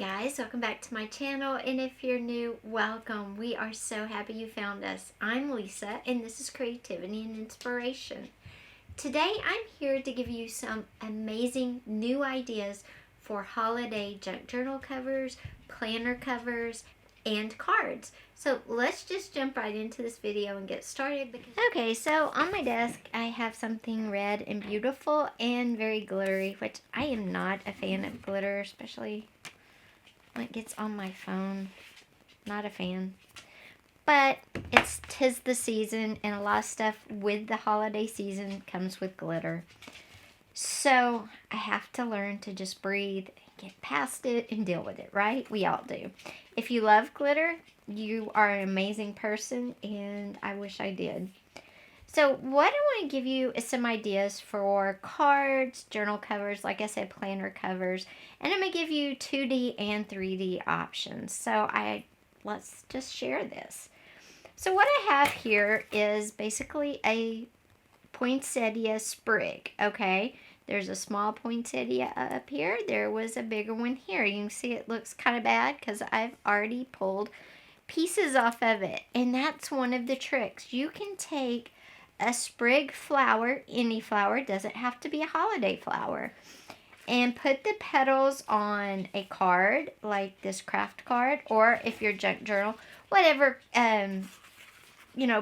guys, welcome back to my channel, and if you're new, welcome. We are so happy you found us. I'm Lisa and this is Creativity and Inspiration. Today I'm here to give you some amazing new ideas for holiday junk journal covers, planner covers, and cards. So let's just jump right into this video and get started. Okay, so on my desk I have something red and beautiful and very glittery, which I am not a fan of glitter, especially when it gets on my phone. Not a fan. But tis the season, and a lot of stuff with the holiday season comes with glitter. So I have to learn to just breathe, get past it, and deal with it, right? We all do. If you love glitter, you are an amazing person, and I wish I did. So what I want to give you is some ideas for cards, journal covers, like I said, planner covers, and I'm going to give you 2D and 3D options. So let's just share this. So what I have here is basically a poinsettia sprig, okay? There's a small poinsettia up here. There was a bigger one here. You can see it looks kind of bad because I've already pulled pieces off of it. And that's one of the tricks. You can take a sprig flower, any flower, doesn't have to be a holiday flower, and put the petals on a card, like this craft card, or if you're junk journal, whatever,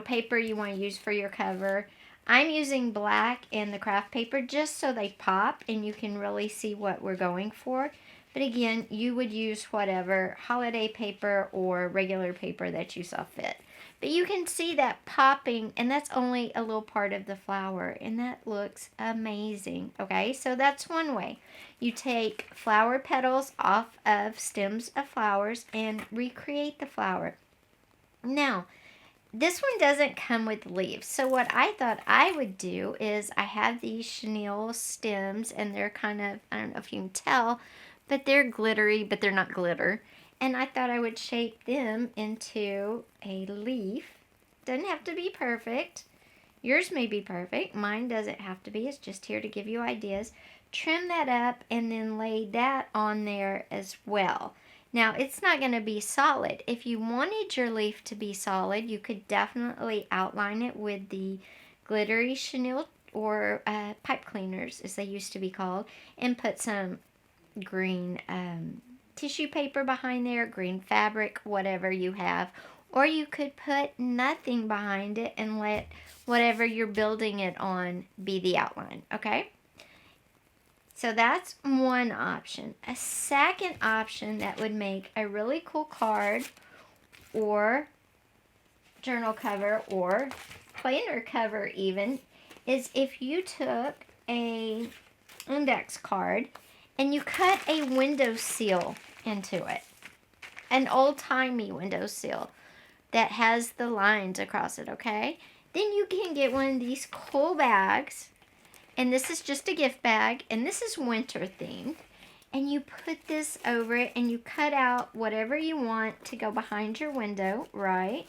paper you want to use for your cover. I'm using black and the craft paper just so they pop and you can really see what we're going for. But again, you would use whatever holiday paper or regular paper that you saw fit. But you can see that popping, and that's only a little part of the flower, and that looks amazing. Okay, so that's one way. You take flower petals off of stems of flowers and recreate the flower. Now, this one doesn't come with leaves. So what I thought I would do is I have these chenille stems, and they're kind of, I don't know if you can tell, but they're glittery, but they're not glitter. And I thought I would shape them into a leaf. Doesn't have to be perfect. Yours may be perfect. Mine doesn't have to be. It's just here to give you ideas. Trim that up and then lay that on there as well. Now, it's not going to be solid. If you wanted your leaf to be solid, you could definitely outline it with the glittery chenille or pipe cleaners, as they used to be called, and put some green tissue paper behind there, green fabric, whatever you have. Or you could put nothing behind it and let whatever you're building it on be the outline, okay? So that's one option. A second option that would make a really cool card or journal cover or planner cover even is if you took a index card and you cut a window seal into it. An old-timey window seal that has the lines across it, okay? Then you can get one of these cool bags. And this is just a gift bag, and this is winter themed. And you put this over it, and you cut out whatever you want to go behind your window, right?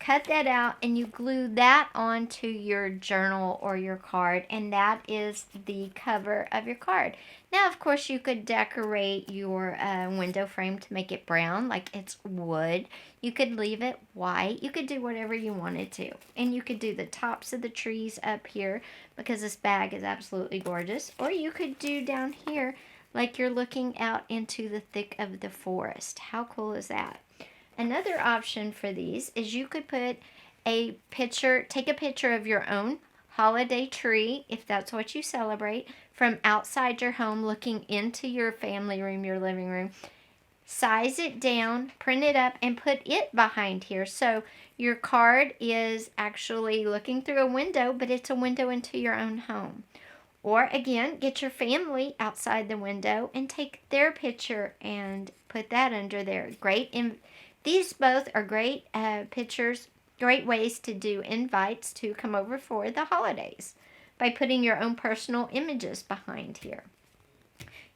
Cut that out, and you glue that onto your journal or your card, and that is the cover of your card. Now, of course, you could decorate your window frame to make it brown, like it's wood. You could leave it white. You could do whatever you wanted to. And you could do the tops of the trees up here because this bag is absolutely gorgeous. Or you could do down here like you're looking out into the thick of the forest. How cool is that? Another option for these is you could put a picture, take a picture of your own holiday tree, if that's what you celebrate, from outside your home looking into your family room, your living room. Size it down, print it up, and put it behind here. So your card is actually looking through a window, but it's a window into your own home. Or again, get your family outside the window and take their picture and put that under there. These both are great pictures, great ways to do invites to come over for the holidays by putting your own personal images behind here.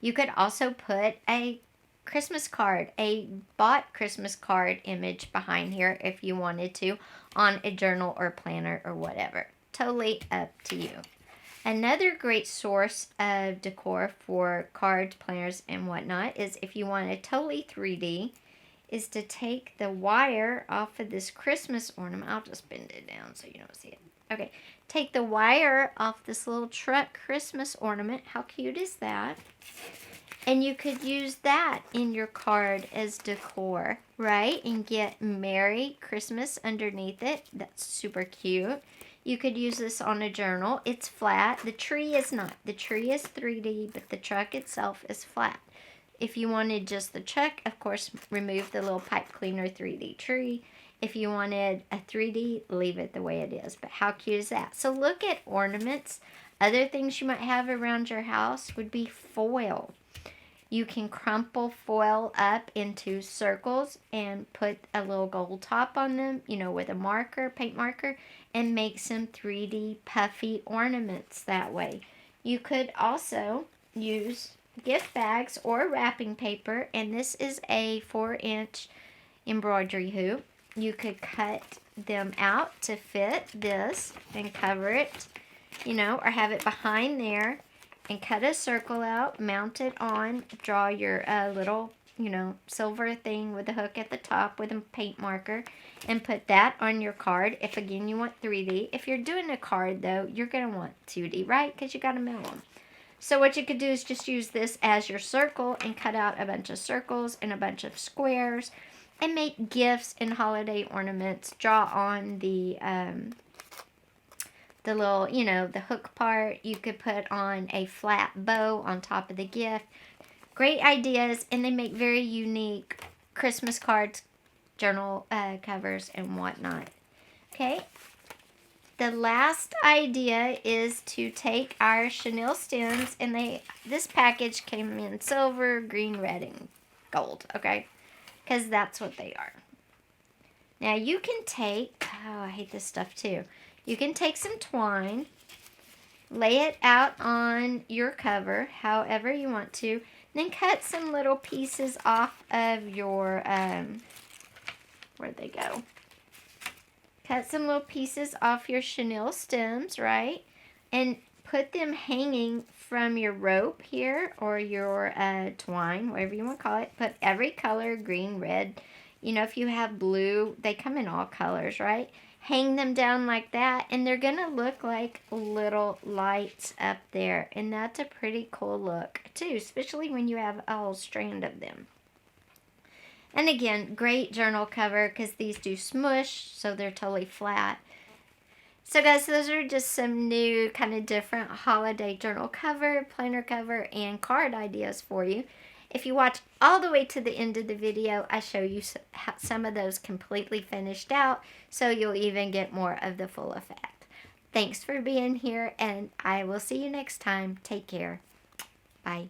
You could also put a Christmas card, a bought Christmas card image behind here if you wanted to on a journal or planner or whatever. Totally up to you. Another great source of decor for cards, planners, and whatnot is if you want a totally 3D, is to take the wire off of this Christmas ornament. I'll just bend it down so you don't see it. Okay, take the wire off this little truck Christmas ornament. How cute is that? And you could use that in your card as decor, right? And get Merry Christmas underneath it. That's super cute. You could use this on a journal. It's flat. The tree is not. The tree is 3D, but the truck itself is flat. If you wanted just the truck, of course, remove the little pipe cleaner 3D tree. If you wanted a 3D, leave it the way it is. But how cute is that? So look at ornaments. Other things you might have around your house would be foil. You can crumple foil up into circles and put a little gold top on them, with a marker, paint marker, and make some 3D puffy ornaments that way. You could also use gift bags or wrapping paper, and this is a 4-inch embroidery hoop. You could cut them out to fit this and cover it, or have it behind there. And cut a circle out, mount it on, draw your little, silver thing with a hook at the top with a paint marker, and put that on your card. If, again, you want 3D. If you're doing a card, though, you're going to want 2D, right? Because you got to mail them. So what you could do is just use this as your circle and cut out a bunch of circles and a bunch of squares and make gifts and holiday ornaments. Draw on the little, the hook part. You could put on a flat bow on top of the gift. Great ideas, and they make very unique Christmas cards, journal covers, and whatnot. Okay, the last idea is to take our chenille stems, and this package came in silver, green, red, and gold, okay, because that's what they are. Now you can take, I hate this stuff too. You can take some twine, lay it out on your cover, however you want to, then cut some little pieces off of your, where'd they go? Cut some little pieces off your chenille stems, right? And put them hanging from your rope here, or your twine, whatever you want to call it. Put every color, green, red. If you have blue, they come in all colors, right? Hang them down like that, and they're going to look like little lights up there. And that's a pretty cool look, too, especially when you have a whole strand of them. And again, great journal cover because these do smush, so they're totally flat. So, guys, those are just some new kind of different holiday journal cover, planner cover, and card ideas for you. If you watch all the way to the end of the video, I show you some of those completely finished out, so you'll even get more of the full effect. Thanks for being here, and I will see you next time. Take care. Bye.